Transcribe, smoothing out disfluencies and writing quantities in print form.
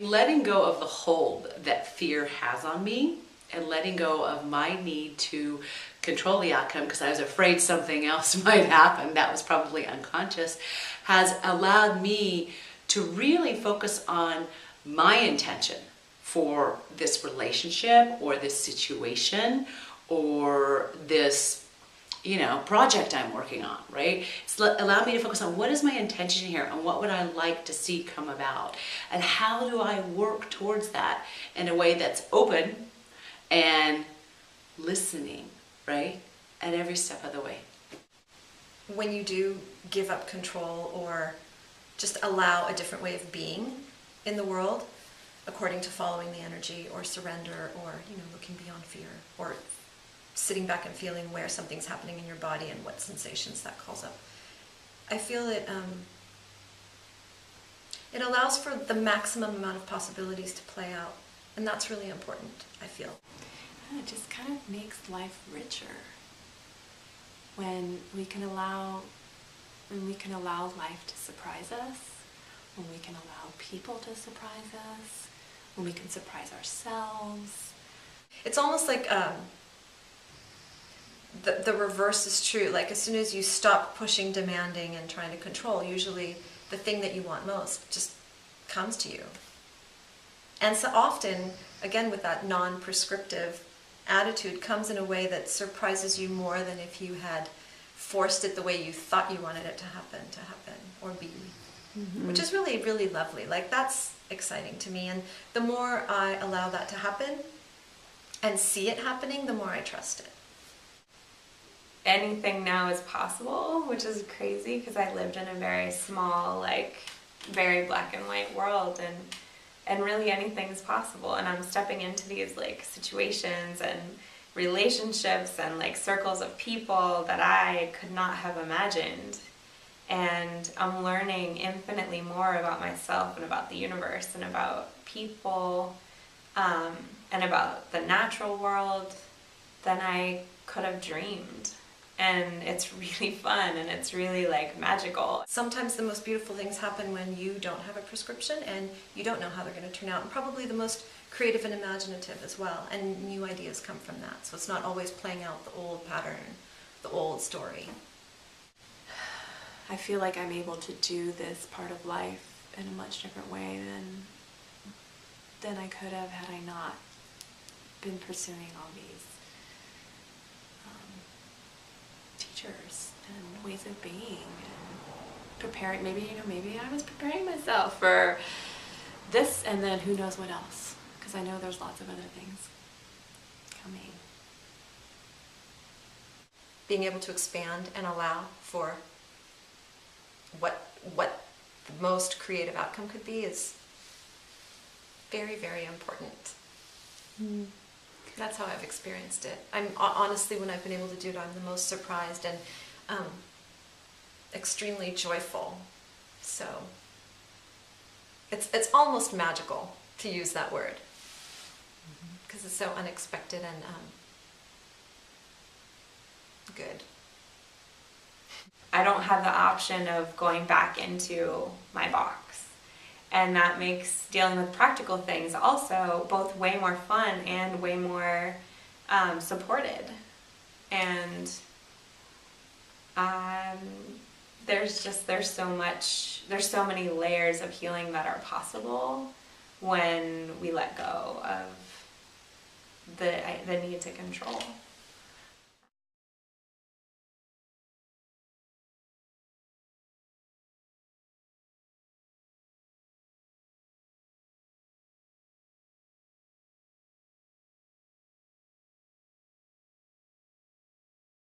Letting go of the hold that fear has on me and letting go of my need to control the outcome because I was afraid something else might happen that was probably unconscious has allowed me to really focus on my intention for this relationship or this situation or this project I'm working on, right? It's allowed me to focus on what is my intention here and what would I like to see come about and how do I work towards that in a way that's open and listening, right? At every step of the way. When you do give up control or just allow a different way of being in the world, according to following the energy or surrender or, looking beyond fear or sitting back and feeling where something's happening in your body and what sensations that calls up. I feel it allows for the maximum amount of possibilities to play out, and that's really important, I feel. It just kind of makes life richer when we can allow life to surprise us, when we can allow people to surprise us, when we can surprise ourselves. It's almost like the reverse is true. Like as soon as you stop pushing, demanding, and trying to control, usually the thing that you want most just comes to you. And so often, again, with that non-prescriptive attitude, comes in a way that surprises you more than if you had forced it the way you thought you wanted it to happen or be. Mm-hmm. Which is really, really lovely. Like that's exciting to me. And the more I allow that to happen and see it happening, the more I trust it. Anything now is possible, which is crazy because I lived in a very small, very black and white world, and really anything's possible. And I'm stepping into these situations and relationships and circles of people that I could not have imagined. And I'm learning infinitely more about myself and about the universe and about people and about the natural world than I could have dreamed. And it's really fun and it's really magical. Sometimes the most beautiful things happen when you don't have a prescription and you don't know how they're going to turn out. And probably the most creative and imaginative as well. And new ideas come from that. So it's not always playing out the old pattern, the old story. I feel like I'm able to do this part of life in a much different way than I could have had I not been pursuing all these teachers and ways of being and preparing. Maybe I was preparing myself for this and then who knows what else, because I know there's lots of other things coming. Being able to expand and allow for what the most creative outcome could be is very, very important. Mm. That's how I've experienced it. I'm honestly, when I've been able to do it, I'm the most surprised and extremely joyful. So it's almost magical to use that word because it's so unexpected and good. I don't have the option of going back into my box. And that makes dealing with practical things also both way more fun and way more supported. And there's so many layers of healing that are possible when we let go of the need to control.